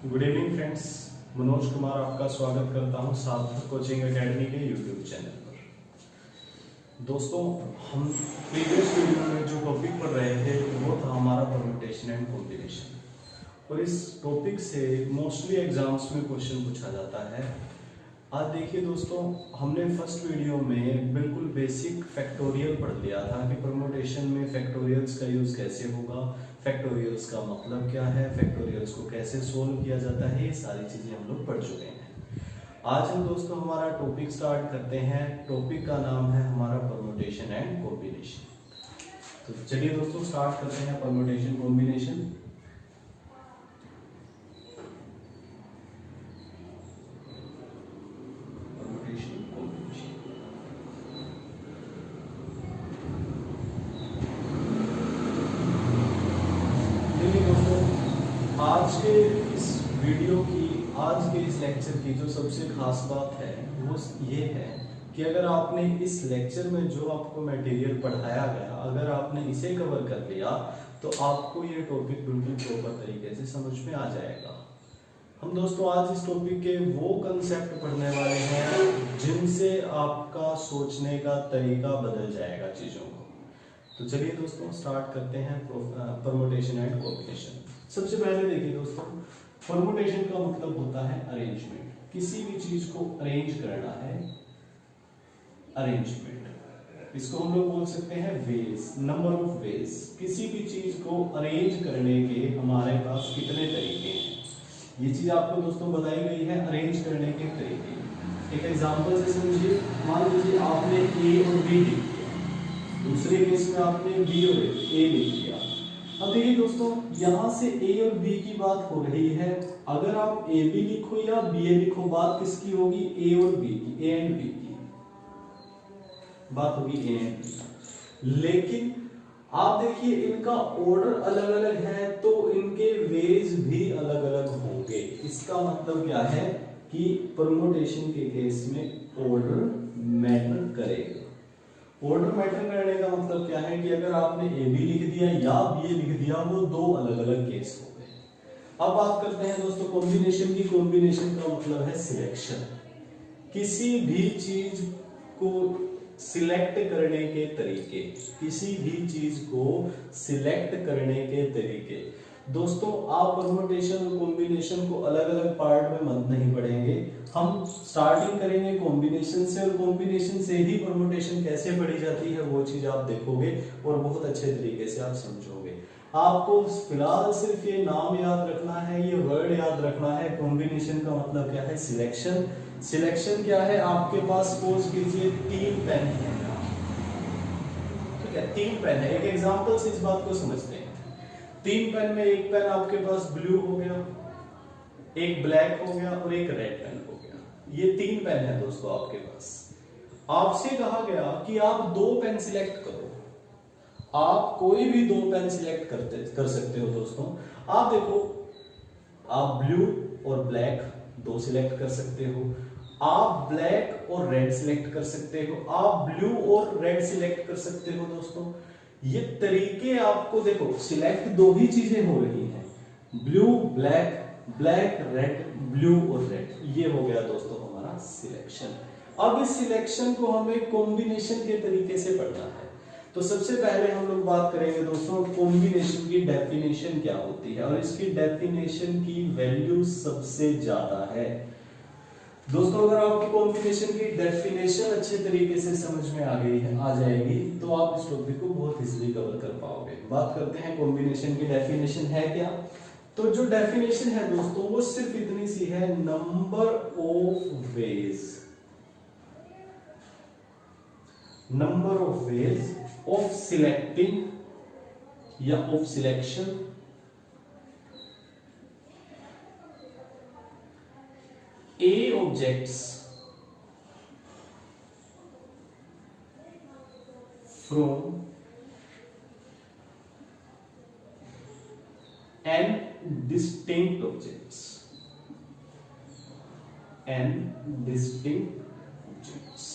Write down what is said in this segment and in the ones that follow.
Good evening friends, Manoj Kumar आपका स्वागत करता हूं सार्थक कोचिंग एकेडमी के यूट्यूब चैनल पर। दोस्तों, हम प्रीवियस वीडियो में जो टॉपिक पढ़ रहे थे वो था हमारा परम्यूटेशन एंड कॉम्बिनेशन, और इस टॉपिक से मोस्टली एग्जाम्स में क्वेश्चन पूछा जाता है। आज देखिए दोस्तों, हमने फर्स्ट वीडियो में बिल्कुल बेसिक फैक्टोरियल पढ़ लिया था कि परम्यूटेशन में फैक्टोरियल्स का यूज कैसे होगा, फैक्टोरियल्स का मतलब क्या है, फैक्टोरियल्स को कैसे सोल्व किया जाता है, ये सारी चीजें हम लोग पढ़ चुके हैं। आज हम दोस्तों हमारा टॉपिक स्टार्ट करते हैं। टॉपिक का नाम है हमारा परम्यूटेशन एंड कॉम्बिनेशन। तो चलिए दोस्तों स्टार्ट करते हैं परम्यूटेशन कॉम्बिनेशन। आज के इस वीडियो की, आज के इस लेक्चर की जो सबसे खास बात है वो ये है कि अगर आपने इस लेक्चर में जो आपको मटेरियल पढ़ाया गया, अगर आपने इसे कवर कर लिया तो आपको ये टॉपिक बिल्कुल प्रॉपर तरीके से समझ में आ जाएगा। हम दोस्तों आज इस टॉपिक के वो कंसेप्ट पढ़ने वाले हैं जिनसे आपका सोचने का तरीका बदल जाएगा चीजों को। तो चलिए दोस्तों स्टार्ट करते हैं परम्यूटेशन एंड कॉम्बिनेशन। सबसे पहले देखिए दोस्तों, परम्यूटेशन का मतलब होता है अरेंजमेंट। किसी भी चीज को अरेंज करना है, अरेंजमेंट। इसको हम लोग बोल सकते हैं वेज, नंबर ऑफ वेज। किसी भी चीज को अरेंज करने के हमारे पास कितने तरीके हैं, ये चीज आपको दोस्तों बताई गई है अरेंज करने के तरीके। एक एग्जांपल से समझिए, मान लीजिए आपने ए और बी लिख दिया, दूसरे केस में आपने बी और ए लिख दिया। अब देखिए दोस्तों, यहां से ए और बी की बात हो रही है। अगर आप ए बी लिखो या बी ए लिखो, बात किसकी होगी? ए और बी की, ए एंड बी की बात होगी, ए एंड बी। लेकिन आप देखिए इनका ऑर्डर अलग अलग है तो इनके वेज भी अलग अलग होंगे। इसका मतलब क्या है कि परम्यूटेशन के केस में ऑर्डर मैटर करेगा। ऑर्डर मैटर करने का मतलब क्या है कि अगर आपने ए बी लिख दिया या बी ए लिख दिया, वो दो अलग अलग केस हो गए। अब बात करते हैं दोस्तों कॉम्बिनेशन की। कॉम्बिनेशन का मतलब है सिलेक्शन। किसी भी चीज को सिलेक्ट करने के तरीके, किसी भी चीज को सिलेक्ट करने के तरीके। दोस्तों आप परम्यूटेशन और कॉम्बिनेशन को अलग अलग पार्ट में मत नहीं पढ़ेंगे। हम स्टार्टिंग करेंगे कॉम्बिनेशन से, और कॉम्बिनेशन से ही परम्यूटेशन कैसे पढ़ी जाती है वो चीज आप देखोगे और बहुत अच्छे तरीके से आप समझोगे। आपको फिलहाल सिर्फ ये नाम याद रखना है, ये वर्ड याद रखना है। कॉम्बिनेशन का मतलब क्या है? सिलेक्शन। सिलेक्शन क्या है? आपके पास सपोज कीजिए 3 पेन है, ठीक है, 3 पेन है। एक एग्जांपल से इस बात को समझते हैं। 3 पेन में एक पेन आपके पास ब्लू हो गया, एक ब्लैक हो गया और एक रेड पेन हो गया। ये 3 पेन है दोस्तों आपके पास। आपसे कहा गया कि आप 2 पेन सिलेक्ट करो। आप कोई भी 2 पेन सिलेक्ट कर सकते हो दोस्तों। आप देखो, आप ब्लू और ब्लैक 2 सिलेक्ट कर सकते हो, आप ब्लैक और रेड सिलेक्ट कर सकते हो, आप ब्लू और रेड सिलेक्ट कर सकते हो दोस्तों। ये तरीके आपको देखो, सिलेक्ट 2 ही चीजें हो रही हैं, blue black, black red, blue और रेड। ये हो गया दोस्तों हमारा सिलेक्शन। अब इस सिलेक्शन को हमें कॉम्बिनेशन के तरीके से पढ़ना है। तो सबसे पहले हम लोग बात करेंगे दोस्तों कॉम्बिनेशन की डेफिनेशन क्या होती है, और इसकी डेफिनेशन की वैल्यू सबसे ज्यादा है दोस्तों। अगर आपकी कॉम्बिनेशन की डेफिनेशन अच्छे तरीके से समझ में आ गई है, आ जाएगी, तो आप इस टॉपिक को बहुत इजीली कवर कर पाओगे। बात करते हैं कॉम्बिनेशन की डेफिनेशन है क्या। तो जो डेफिनेशन है दोस्तों वो सिर्फ इतनी सी है, number of ways, number of ways of selecting या of selection A objects from n distinct objects, n distinct objects।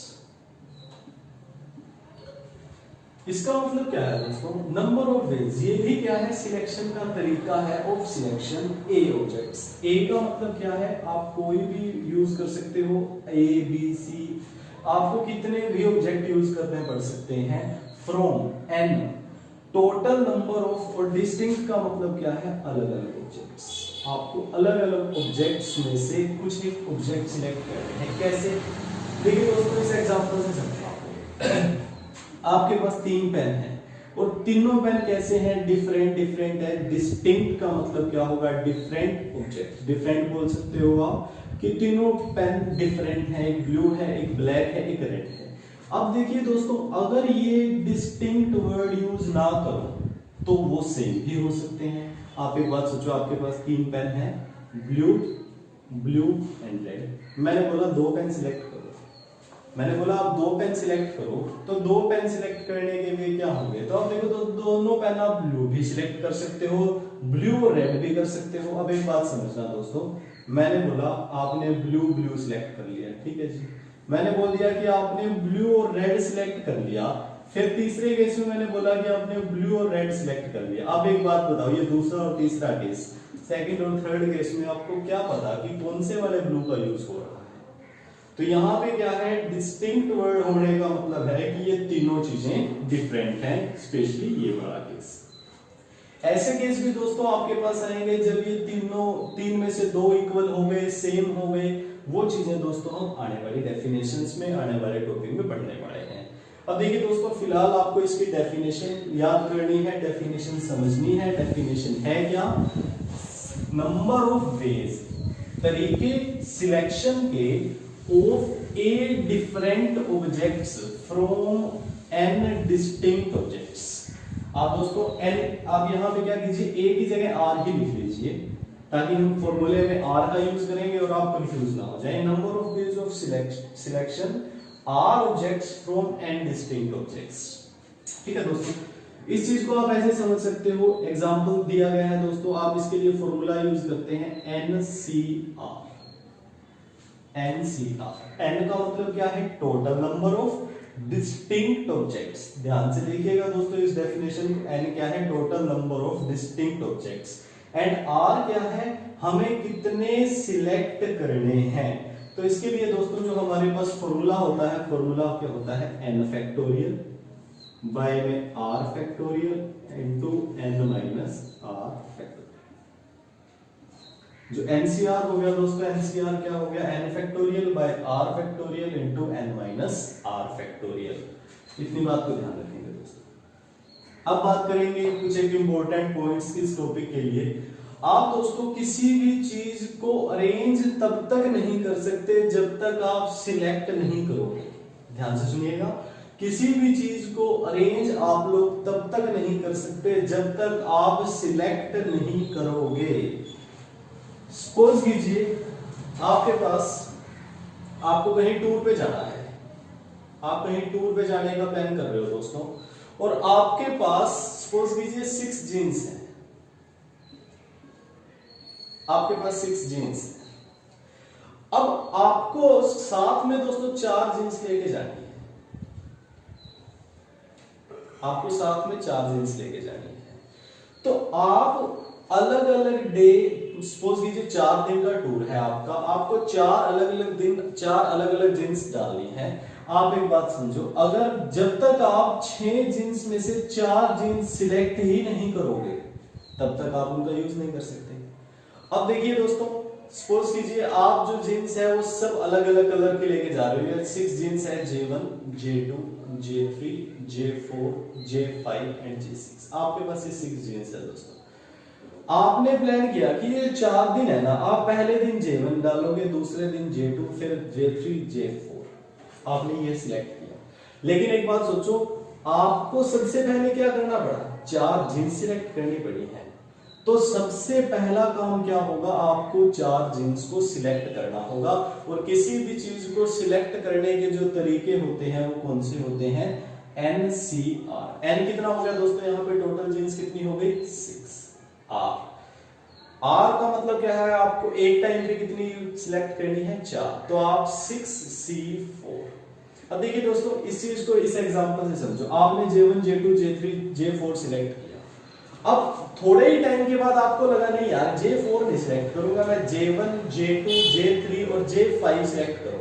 इसका मतलब क्या है दोस्तों, नंबर ऑफ वेज, ये भी क्या है, सिलेक्शन का तरीका है ऑफ सिलेक्शन ए ऑब्जेक्ट्स। ए का मतलब क्या है, आप कोई भी यूज कर सकते हो, ए बी सी, आपको कितने भी ऑब्जेक्ट यूज करने पड़ सकते हैं, from N total number of, और डिस्टिंक्ट का मतलब क्या है, अलग अलग ऑब्जेक्ट्स। आपको अलग अलग ऑब्जेक्ट्स में से कुछ एक ऑब्जेक्ट सिलेक्ट करने हैं। कैसे, देखिए दोस्तों इस एग्जांपल से समझो। आपके पास 3 पेन हैं और तीनों पेन कैसे हैं, डिफरेंट है। डिस्टिंक्ट का मतलब क्या होगा, डिफरेंट ऑब्जेक्ट। डिफरेंट बोल सकते हो आप कि तीनों पेन डिफरेंट है, एक ब्लू है, एक ब्लैक है, एक रेड है। अब देखिए दोस्तों, अगर ये डिस्टिंक्ट वर्ड यूज ना करो तो वो सेम भी हो सकते हैं। आप एक बात सोचो, आपके पास 3 पेन है, ब्लू एंड रेड। मैंने बोला 2 पेन सिलेक्ट करो, मैंने बोला आप 2 पेन सिलेक्ट करो, तो 2 पेन सिलेक्ट करने के लिए क्या होंगे, तो आप देखो तो दोनों पेन आप ब्लू भी सिलेक्ट कर सकते हो, ब्लू और रेड भी कर सकते हो। अब एक बात समझना दोस्तों, मैंने बोला आपने ब्लू सिलेक्ट कर लिया, ठीक है जी, मैंने बोल दिया कि आपने ब्लू और रेड सिलेक्ट कर लिया, फिर तीसरे केस में मैंने बोला कि आपने ब्लू और रेड सिलेक्ट कर लिया। अब एक बात बताओ, ये दूसरा और तीसरा केस, सेकंड और थर्ड केस में आपको क्या पता कि कौन से वाले ब्लू का यूज हो रहा है। तो यहाँ पे क्या है, डिस्टिंक्ट वर्ड होने का मतलब है कि ये तीनों चीजें डिफरेंट हैं, स्पेशली ये वाला केस। ऐसे केस भी दोस्तों आपके पास आएंगे जब ये तीन में से 2 इक्वल हो गए, सेम हो गए। वो चीजें दोस्तों हम आने वाली डेफिनेशंस में, आने वाले टॉपिक में पढ़ने वाले हैं। अब देखिए दोस्तों, फिलहाल आपको इसकी डेफिनेशन याद करनी है, डेफिनेशन समझनी है। डेफिनेशन है क्या, नंबर ऑफ वेज, तरीके सिलेक्शन के of a different objects from n distinct objects। आप दोस्तों n, आप यहां पे क्या कीजिए, a की जगह r ही लिख लीजिए ताकि हम फॉर्मूले में r का यूज करेंगे और आप कंफ्यूज ना हो जाए। Number of ways of selection r objects from n distinct objects। ठीक है दोस्तों, इस चीज को आप ऐसे समझ सकते हो, एग्जांपल दिया गया है दोस्तों, आप इसके लिए फॉर्मूला यूज करते हैं NCR। n का मतलब क्या है, total number of distinct objects. ध्यान से देखिएगा दोस्तों इस डेफिनेशन को, n क्या है, total number of distinct objects, and r क्या है, हमें कितने सिलेक्ट करने हैं। तो इसके लिए दोस्तों जो हमारे पास फॉर्मूला होता है, फॉर्मूला क्या होता है, n फैक्टोरियल बाय में r factorial into n minus r factorial. जो NCR हो गया दोस्तों, NCR क्या हो गया, n factorial by r factorial into n minus r factorial. इतनी बात को ध्यान रखेंगे दोस्तों। अब बात करेंगे कुछ एक इंपॉर्टेंट पॉइंट्स इस टॉपिक के लिए। आप दोस्तों किसी भी चीज को अरेंज तब तक नहीं कर सकते जब तक आप सिलेक्ट नहीं करोगे। ध्यान से सुनिएगा, किसी भी चीज को अरेंज आप लोग तब तक नहीं कर सकते जब तक आप सिलेक्ट नहीं करोगे। सपोज कीजिए आपके पास, आपको कहीं टूर पे जाना है, आप कहीं टूर पे जाने का प्लान कर रहे हो दोस्तों, और आपके पास सपोज कीजिए 6 जीन्स हैं, आपके पास 6 जीन्स हैं। अब आपको साथ में दोस्तों 4 जीन्स लेके जानी है, आपको साथ में 4 जीन्स लेके जानी है। तो आप अलग अलग डे, सपोज कीजिए 4 दिन का टूर है आपका, आपको 4 अलग अलग दिन 4 अलग अलग जींस डालनी है। आप एक बात समझो, अगर जब तक आप 6 जींस में से 4 जींस सिलेक्ट ही नहीं करोगे तब तक आप उनका यूज नहीं कर सकते। अब देखिए दोस्तों, सपोज कीजिए आप जो जींस है वो सब अलग अलग कलर के लेके जा रहे हो। 6 जींस है, J1, J2, J3, J4, J5 and J6। आपके पास ये 6 जींस है दोस्तों। आपने प्लान किया कि ये 4 दिन है ना, आप पहले दिन J1 डालोगे, दूसरे दिन J2, फिर J3, J4। आपने ये सिलेक्ट किया, लेकिन एक बात सोचो, आपको सबसे पहले क्या करना पड़ा, 4 जींस सिलेक्ट करनी पड़ी है। तो सबसे पहला काम क्या होगा, आपको 4 जींस को सिलेक्ट करना होगा। और किसी भी चीज को सिलेक्ट करने के जो तरीके होते हैं वो कौन से होते हैं, NCR। N कितना हो गया दोस्तों, यहाँ पे टोटल जींस कितनी हो गई, 6। R का मतलब क्या है, आपको एक टाइम पे कितनी सिलेक्ट करनी है, 4। तो आप 6C4। अब देखिए दोस्तों, इस चीज को इस एग्जांपल से समझो। आपने J1 J2 J3 J4 select किया। अब थोड़े ही टाइम के बाद आपको लगा नहीं यार J4 नहीं सिलेक्ट करूंगा, मैं J1 J2 J3 और J5 सिलेक्ट करूंगा।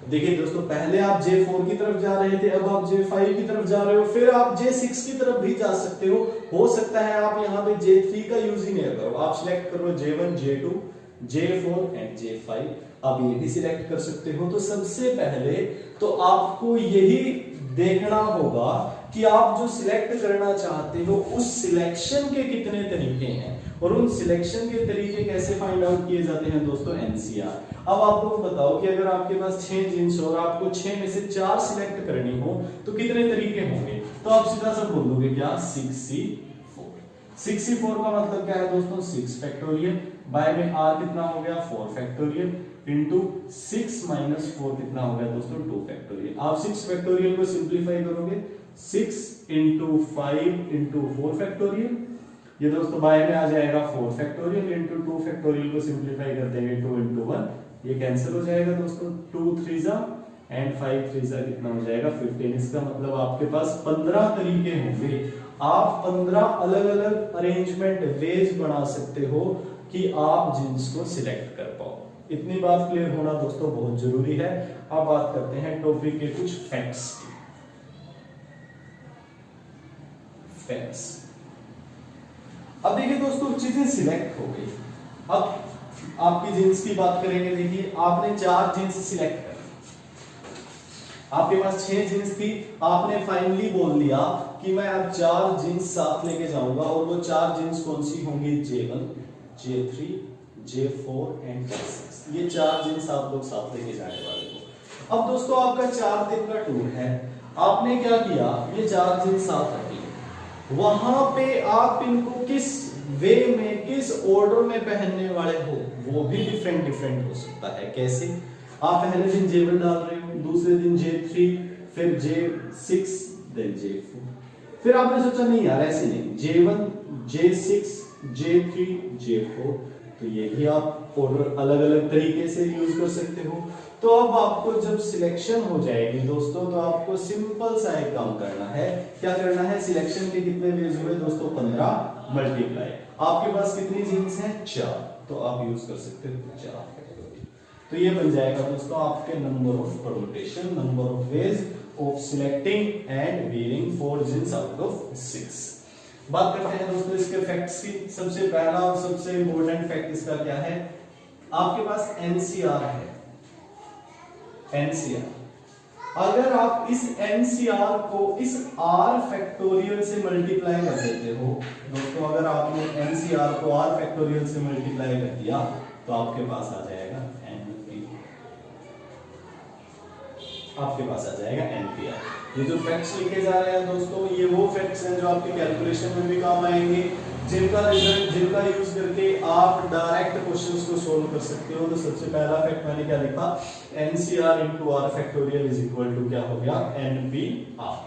देखिए दोस्तों, पहले आप J4 की तरफ जा रहे थे, अब आप J5 की तरफ जा रहे हो, फिर आप J6 की तरफ भी जा सकते हो सकता है आप यहाँ पे J3 का यूज ही नहीं करो, आप सिलेक्ट करो J1 J2 J4 and J5, आप ये भी सिलेक्ट कर सकते हो। तो सबसे पहले तो आपको यही देखना होगा कि आप जो सिलेक्ट करना चाहते हो उस सिलेक्शन के कितने तरीके हैं, और उन सिलेक्शन के तरीके कैसे फाइंड आउट किए जाते हैं दोस्तों, एनसीआर। अब आप लोग बताओ कि अगर आपके पास 6 जींस और आपको 6 में से 4 सिलेक्ट करनी हो तो कितने तरीके होंगे, तो आप सीधा सा बोल दोगे क्या, 6C4। 6C4 का मतलब क्या है दोस्तों, 6 फैक्टोरियल, बाय में r कितना हो गया, 4 फैक्टोरियल, इंटू 6 माइनस 4 कितना हो गया दोस्तों, 2 फैक्टोरियल। आप 6 फैक्टोरियल को सिंप्लीफाई करोगे, 6 इंटू 5 इंटू 4 फैक्टोरियल, ये दोस्तों बाय में आ जाएगा 4 फैक्टोरियल इंटू 2 फैक्टोरियल को सिंप्लीफाई कर देंगे 2 इंटू 1, ये कैंसिल हो जाएगा दोस्तों, 2 3 जा एंड 5 3 जा कितना हो जाएगा, 15। इसका मतलब आपके पास 15 तरीके होंगे, आप 15 अलग अलग अरेंजमेंट वेज बना सकते हो कि आप जींस को सिलेक्ट कर पाओ। इतनी बात क्लियर होना दोस्तों बहुत जरूरी है। अब बात करते हैं टॉपिक के कुछ फैक्ट्स की। फैक्ट्स, अब देखिए दोस्तों, चीजें सिलेक्ट हो गई। अब आपकी जींस की बात करेंगे। देखिए आपने 4 जींस सिलेक्ट कर, आपके पास 6 जींस थी, आपने फाइनली बोल दिया कि मैं अब 4 जींस साथ लेके जाऊंगा, और वो 4 जींस कौन सी होंगी, J1 J3 J4 and J6, ये 4 जींस आप लोग साथ लेके जाने वाले हो। अब दोस्तों आपका 4 दिन का टूर है, आपने क्या किया, ये 4 जींस साथ रखी, वहां पे आप इनको किस वे में, किस ऑर्डर में पहनने वाले हो वो भी डिफरेंट हो सकता है। कैसे, आप पहले दिन J1 डाल रहे हो, दूसरे दिन J3, फिर J6, देन J4, फिर आपने सोचा नहीं यार ऐसे नहीं, J1 J6 J3 J4, तो ये भी आप ऑर्डर अलग अलग तरीके से यूज कर सकते हो। तो अब आपको जब सिलेक्शन हो जाएगी दोस्तों, तो आपको सिंपल सा एक काम करना है। क्या करना है, सिलेक्शन के कितने वेज हुए दोस्तों, 15 मल्टीप्लाई, आपके पास कितनी जींस हैं, 4, तो आप यूज कर सकते हो 4 फैक्टोरियल। तो ये बन जाएगा दोस्तों आपके number of permutation, number of ways of selecting and wearing 4 jeans out of 6। बात करते हैं दोस्तों इसके फैक्ट्स की। सबसे पहला और सबसे इंपॉर्टेंट फैक्ट इसका क्या है, आपके पास एनसीआर है। एनसीआर, अगर आप इस एनसीआर को इस आर फैक्टोरियल से मल्टीप्लाई कर देते हो दोस्तों, अगर आपने एनसीआर को आर फैक्टोरियल से मल्टीप्लाई कर दिया तो आपके पास आ जाएगा एनपी, आपके पास आ जाएगा एनपीआर। ये जो फैक्ट्स लिखे जा रहे हैं दोस्तों, ये वो फैक्ट्स हैं जो आपके कैलकुलेशन में भी काम आएंगे, जिनका रिजल्ट, जिनका यूज करके आप डायरेक्ट क्वेश्चंस को सोल्व कर सकते हो। तो सबसे पहला फैक्ट मैंने क्या लिखा, NCR into R factorial is equal to क्या हो गया, एनपीआर।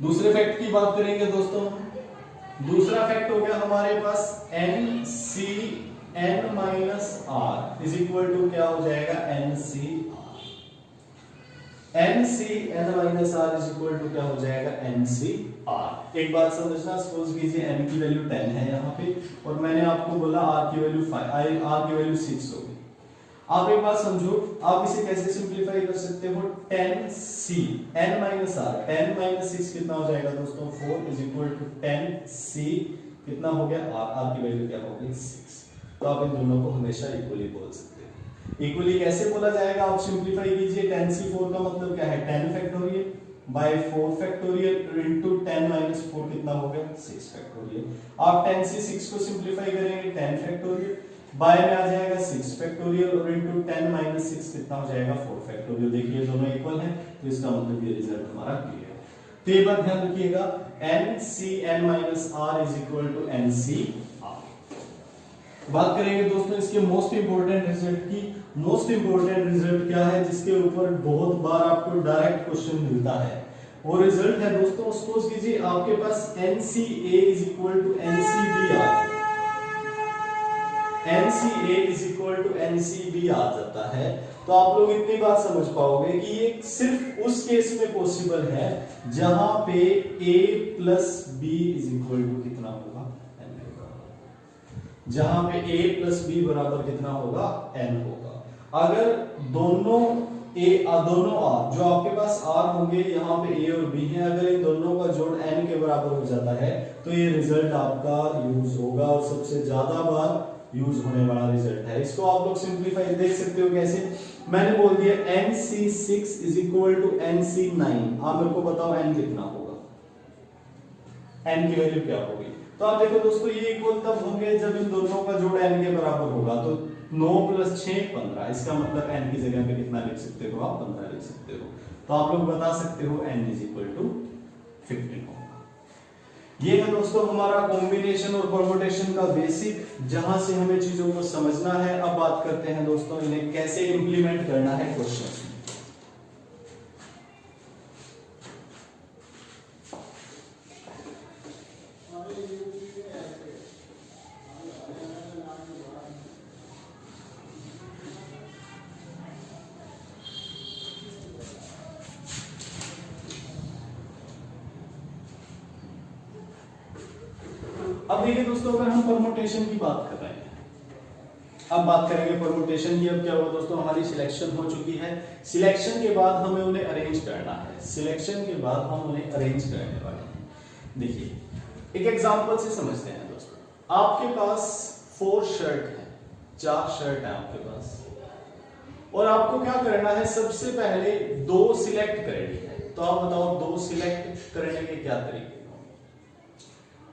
दूसरे फैक्ट की बात करेंगे दोस्तों, दूसरा फैक्ट हो गया हमारे पास NCN minus R is equal to क्या हो जाएगा, NCR. NCN minus R is equal to क्या हो जाएगा, NCR। एक बात समझना, सपोज कीजिए n की वैल्यू 10 है यहाँ पे, और मैंने आपको बोला r की वैल्यू 5, r की वैल्यू 6 होगी। आप एक बात समझो, आप इसे कैसे सिंपलीफाई कर सकते हो, 10c n minus r, 10 minus 6 कितना हो जाएगा दोस्तों, 4 इज इक्वल टू 10c कितना हो गया, r की वैल्यू क्या हो गई, 6। तो आप इन दोनों को हमेशा इक्वली बोल सकते हैं। इक्वली कैसे बोला जाएगा, आप सिंपलीफाई कीजिए, 10c4 का मतलब क्या है, 10 factorial by 4 factorial into 10 minus 4 कितना हो गया, 6 फैक्टोरियल। आप 10c6 को सिंपलीफाई करेंगे, 10 फैक्टोरियल बाय में आ जाएगा 6 फैक्टोरियल और इनटू 10 माइनस 6 कितना हो जाएगा, 4 फैक्टोरियल। देखिए दोनों इक्वल हैं, तो इसका मतलब ये रिजल्ट हमारा क्लियर है। तो ये बात ध्यान रखिएगा, NCN minus R is equal to NCR। बात करेंगे दोस्तों इसके मोस्ट इंपोर्टेंट रिजल्ट की। मोस्ट इंपोर्टेंट रिजल्ट क्या है, जिसके ऊपर बहुत बार आपको डायरेक्ट क्वेश्चन मिलता है, वो रिजल्ट है दोस्तों, सपोज कीजिए आपके पास NCA is equal to NCBR। NCA is equal to NCB आ जाता है, तो आप लोग इतनी बात समझ पाओगे कि ये सिर्फ उस केस में पॉसिबल है जहां पे A plus B is equal to कितना होगा, n होगा। जहां पे A प्लस बी बराबर कितना होगा, n होगा। अगर दोनों R जो आपके पास R होंगे, यहाँ पे A और B है, अगर इन दोनों का जोड़ n के बराबर हो जाता है तो ये रिजल्ट आपका यूज होगा, और सबसे ज्यादा बार यूज होने वाला रिजल्ट है। इसको आप लोग सिंपलीफाई देख सकते हो कैसे, मैंने बोल दिया NC6 is equal to NC9। आप मेरे को बताओ n कितना होगा, n की वैल्यू क्या होगी। तो आप देखो दोस्तों, ये इक्वल तब होंगे जब इन दोनों का जोड़ n के बराबर होगा। तो 9 प्लस 6 15, इसका मतलब n की जगह पे कितना लिख सकते हो आप, 15 लिख सकते हो। तो आप लोग बता सकते हो n इज इक्वल टू 15 होगा। ये है दोस्तों हमारा कॉम्बिनेशन और परमुटेशन का बेसिक, जहां से हमें चीजों को समझना है। अब बात करते हैं दोस्तों इन्हें कैसे इंप्लीमेंट करना है क्वेश्चन। अब देखिए दोस्तों, अगर हम परमुटेशन की बात कर रहे हैं, अब बात करेंगे परमुटेशन की। अब क्या हुआ दोस्तों, हमारी सिलेक्शन हो चुकी है। सिलेक्शन के बाद हमें उन्हें अरेंज करना है। सिलेक्शन के बाद हम उन्हें अरेंज करने वाले हैं। देखिए एक एग्जांपल से समझते हैं दोस्तों। आपके पास 4 शर्ट है, 4 शर्ट है आपके पास, और आपको क्या करना है, सबसे पहले 2 सिलेक्ट करनी है। तो आप बताओ 2 सिलेक्ट करने के क्या तरीके,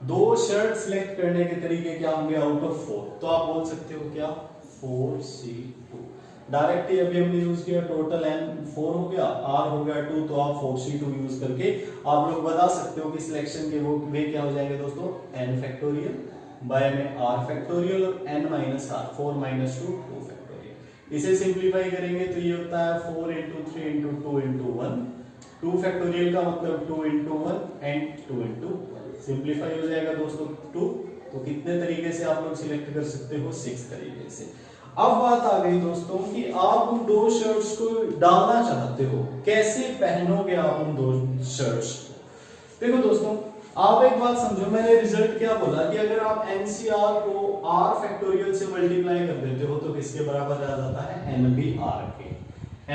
2 शर्ट सिलेक्ट करने के तरीके क्या होंगे आउट ऑफ 4। तो आप बोल सकते हो क्या, 4C2। डायरेक्ट ही अभी हमने यूज किया, टोटल n 4 हो गया, r हो गया 2, तो आप 4C2 यूज करके आप लोग बता सकते हो कि सिलेक्शन के वो वे क्या हो जाएंगे दोस्तों, n फैक्टोरियल बाय में r फैक्टोरियल और n minus r, 4 minus 2 2 factorial. इसे सिंपलीफाई करेंगे तो ये होता है 4 into 3 into 2 into 1, 2 फैक्टोरियल का मतलब 2 into 1 and 2 into 1। सिंपलीफाई हो जाएगा दोस्तों 2। तो कितने तरीके से आप लोग सिलेक्ट कर सकते हो, 6 तरीके से। अब बात आ गई दोस्तों कि आप उन 2 शर्ट्स को डालना चाहते हो, कैसे पहनोगे आप उन 2 शर्ट्स को। देखो दोस्तों, आप एक बात समझो, मैंने रिजल्ट क्या बोला कि अगर आप NCR को R फैक्टोरियल से मल्टीप्लाई कर देते हो तो किसके बराबर आ जाता है, NBR के।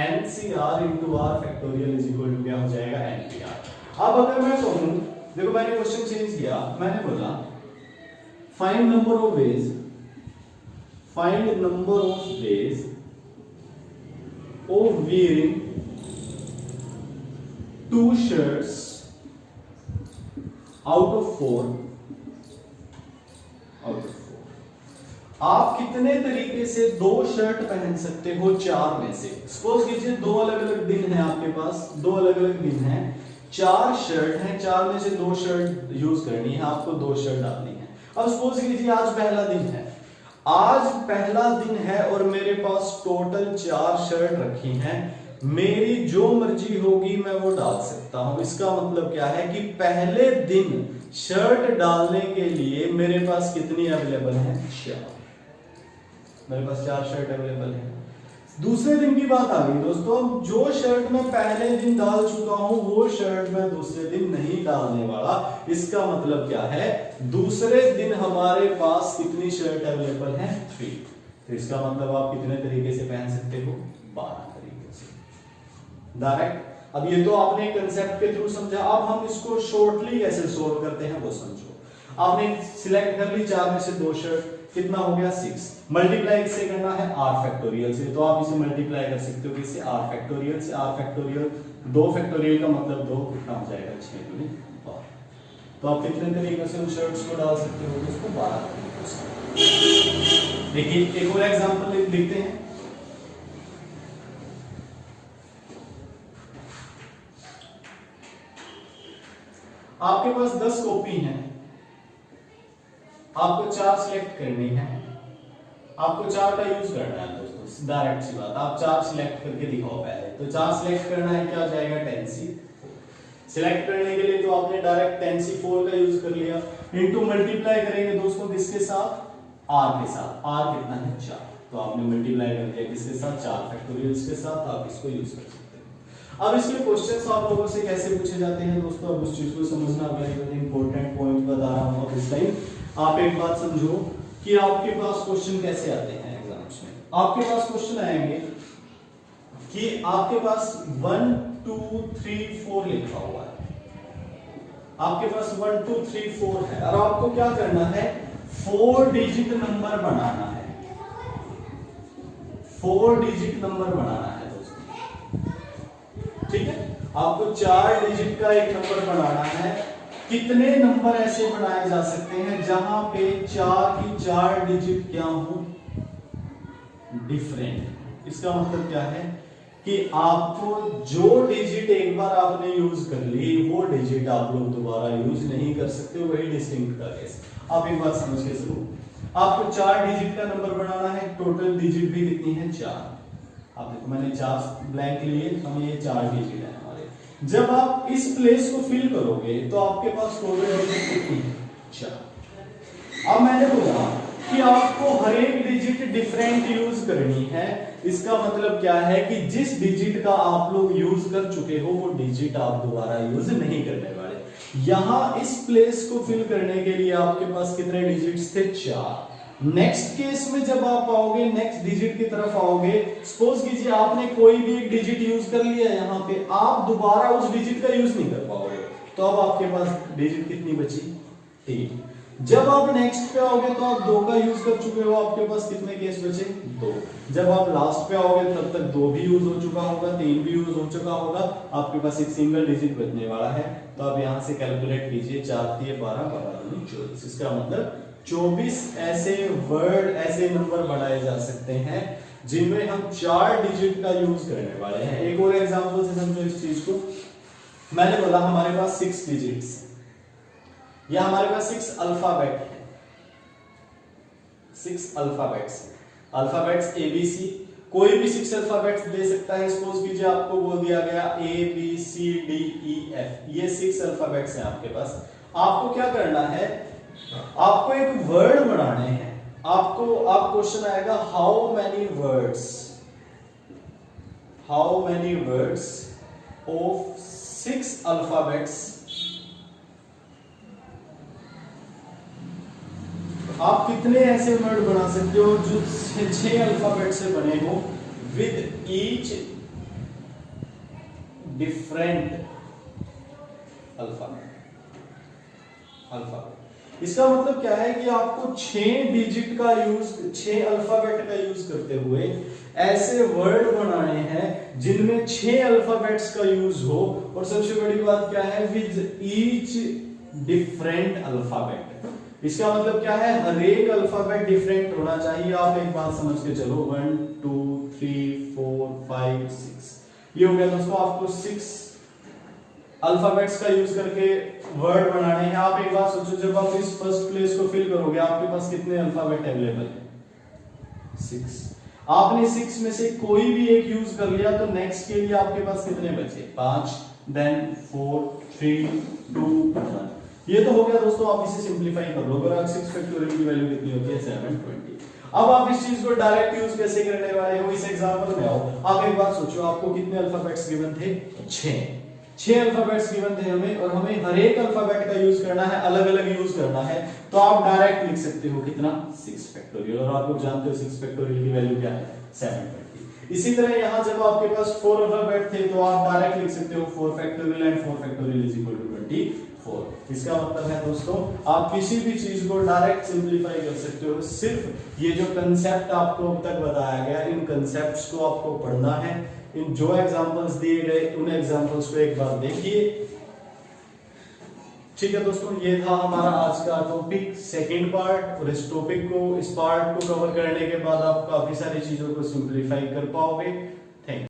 NCR into R factorial is equal to क्या हो जाएगा, NBR। अब अगर मैं कहूं, देखो मैंने क्वेश्चन चेंज किया, मैंने बोला find number of veg, find number of ways of wearing 2 shirts out of 4, out of 4। आप कितने तरीके से 2 शर्ट पहन सकते हो 4 में से। सपोज कीजिए 2 अलग अलग दिन है आपके पास, 2 अलग अलग दिन है, 4 शर्ट हैं, 4 में से 2 शर्ट यूज करनी है आपको, 2 शर्ट डालनी है। अब सपोज कीजिए आज पहला दिन है, आज पहला दिन है और मेरे पास टोटल 4 शर्ट रखी हैं, मेरी जो मर्जी होगी मैं वो डाल सकता हूं। इसका मतलब क्या है कि पहले दिन शर्ट डालने के लिए मेरे पास कितनी अवेलेबल है, 4। मेरे पास 4 शर्ट अवेलेबल है। दूसरे दिन की बात आ गई दोस्तों, जो शर्ट मैं पहले दिन डाल चुका हूं वो शर्ट मैं दूसरे दिन नहीं डालने वाला। इसका मतलब क्या है, दूसरे दिन हमारे पास कितनी शर्ट अवेलेबल है, 3। तो इसका मतलब आप कितने तरीके से पहन सकते हो, 12 तरीके से डायरेक्ट। अब ये तो आपने कंसेप्ट के थ्रू समझा, अब हम इसको शॉर्टली कैसे सोल्व करते हैं वो समझो। आपने सिलेक्ट कर ली 4 में से 2 शर्ट, कितना हो गया, 6। मल्टीप्लाई किससे करना है, r फैक्टोरियल से। तो आप इसे मल्टीप्लाई कर सकते हो किससे, r फैक्टोरियल से। r फैक्टोरियल 2 फैक्टोरियल का मतलब 2, कितना हो जाएगा, 6 दूनी 12। तो आप कितने तरीके से उन शर्ट्स को डाल सकते हो, उसको 12 तरीके से। देखिए एक और एग्जांपल लिखते हैं। आपके पास 10 कॉपी हैं, आपको 4 सिलेक्ट करनी है, आपको 4 का यूज करना है दोस्तों, डायरेक्ट सी बात। आप 4 सिलेक्ट करके दिखाओ पहले। तो 4 सिलेक्ट करना है, क्या हो जाएगा, 10C। सिलेक्ट करने के लिए तो आपने डायरेक्ट 10C4 का यूज कर लिया, इनटू मल्टीप्लाई करेंगे दोस्तों किसके साथ, आर के साथ। आर कितना है 4, तो आपने मल्टीप्लाई कर दिया किसके साथ 4 फैक्टोरियल्स के साथ, आप इसको यूज कर सकते हैं। अब इसके क्वेश्चंस आप लोगों से कैसे पूछे जाते हैं दोस्तों, अब उस चीज को समझना वेरी इंपॉर्टेंट पॉइंट बता रहा हूं। अब इस टाइम आप एक बात समझो कि आपके पास क्वेश्चन कैसे आते हैं एग्जाम्स में। आपके पास क्वेश्चन आएंगे कि आपके पास 1 2 3 4 लिखा हुआ है, आपके पास 1 2 3 4 है और आपको क्या करना है 4 डिजिट नंबर बनाना है, 4 डिजिट नंबर बनाना है दोस्तों, ठीक है। आपको 4 डिजिट का एक नंबर बनाना है। कितने नंबर ऐसे बनाए जा सकते हैं जहां पे 4 की 4 डिजिट क्या हो डिफरेंट। इसका मतलब क्या है कि आपको जो डिजिट एक बार आपने यूज कर ली वो डिजिट आप लोग दोबारा यूज नहीं कर सकते, वही डिस्टिंक्ट का केस। आप एक बात समझ के चलो, आपको 4 डिजिट का नंबर बनाना है, टोटल डिजिट भी कितनी है 4। आप देखो मैंने 4 ब्लैंक लिए, हमें ये 4 डिजिट है हमारे। जब आप इस प्लेस को फिल करोगे तो आपके पास टोटल डिजिट कितनी है 4। अब मैंने बोला कि आपको हर एक डिजिट डिफरेंट यूज करनी है। इसका मतलब क्या है कि जिस डिजिट का आप लोग यूज कर चुके हो वो डिजिट आप दोबारा यूज नहीं करने वाले। यहां इस प्लेस को फिल करने के लिए आपके पास कितने डिजिट्स थे 4। नेक्स्ट केस में जब आप आओगे नेक्स्ट डिजिट की तरफ आओगे, सपोज कीजिए आपने कोई भी एक डिजिट यूज कर लिया यहां पे, आप दोबारा उस डिजिट का यूज नहीं कर पाओगे, तो अब आपके पास डिजिट कितनी बची 3। जब आप नेक्स्ट पे आओगे तो आप 2 का यूज कर चुके हो, आपके पास कितने केस बचे 2। जब आप लास्ट पे आओगे तब तक 2 भी यूज हो चुका होगा, 3 भी यूज हो चुका होगा, आपके पास एक सिंगल डिजिट बचने वाला है। तो आप यहां से कैलकुलेट कीजिए 4 3 12 12 24। इसका मतलब 24 ऐसे वर्ड ऐसे नंबर बनाए जा सकते हैं जिनमें हम 4 डिजिट का यूज करने वाले हैं। एक और एग्जांपल से समझो इस चीज को। मैंने बोला हमारे पास 6 डिजिट्स या हमारे पास 6 अल्फाबेट है, 6 अल्फाबेट्स, अल्फाबेट्स ABC, कोई भी 6 अल्फाबेट्स दे सकता है। सपोज कीजिए आपको बोल दिया गया ABCDEF, ये 6 अल्फाबेट्स हैं आपके पास। आपको क्या करना है, आपको एक वर्ड बनाने हैं। आपको आप क्वेश्चन आएगा how many words of 6 alphabets, आप कितने ऐसे वर्ड बना सकते हो जो 6 अल्फाबेट से बने हो विद ईच डिफरेंट अल्फाबेट। इसका मतलब क्या है कि आपको 6 डिजिट का यूज, 6 अल्फाबेट का यूज करते हुए ऐसे वर्ड बनाने हैं जिनमें 6 अल्फाबेट्स का यूज हो, और सबसे बड़ी बात क्या है विद ईच डिफरेंट अल्फाबेट। इसका मतलब क्या है, हर एक अल्फाबेट डिफरेंट होना चाहिए। आप एक बात समझ के चलो 1 2 3 4 5 6, ये हो गया दोस्तों। आपको 6 अल्फाबेट्स का यूज करके वर्ड बनाने हैं। आप एक बात सोचो, जब आप इस फर्स्ट प्लेस को फिल करोगे आपके पास कितने अल्फाबेट अवेलेबल है 6। आपने 6 में से कोई भी एक यूज कर लिया तो नेक्स्ट के लिए आपके पास कितने बचे 5, देन 4 3 2 1। ये तो हो गया दोस्तों। आप इसे सिंपलीफाई कर लो, अगर 6 फैक्टोरियल की वैल्यू कितनी होती है 720। अब आप इस चीज को डायरेक्ट यूज कैसे करने वाले हो, इस एग्जांपल में आओ। आप एक बात सोचो, आपको कितने अल्फाबेट्स गिवन थे 6 अल्फाबेट्स गिवन थे हमें, और हमें हर एक अल्फाबेट का यूज करना है, अलग अलग यूज करना है। तो आप डायरेक्ट लिख सकते हो कितना 6 फैक्टोरियल, और आप लोग जानते हो 6 फैक्टोरियल की वैल्यू क्या है 720। इसी तरह यहां जब आपके पास 4 अल्फाबेट थे तो आप डायरेक्ट लिख सकते हो 4 factorial and 4 factorial is equal to 24। इसका मतलब है दोस्तों आप किसी भी चीज को डायरेक्ट सिंपलीफाई कर सकते हो। सिर्फ ये जो कंसेप्ट आपको अब तक बताया गया, इन कंसेप्ट्स को आपको पढ़ना है। इन जो एग्जांपल्स दिए गए उन एग्जांपल्स को एक बार देखिए, ठीक है दोस्तों। ये था हमारा आज का टॉपिक, सेकंड पार्ट। और इस टॉपिक को, इस पार्ट को कवर करने के बाद आप काफी सारी चीजों को सिंपलीफाई कर पाओगे।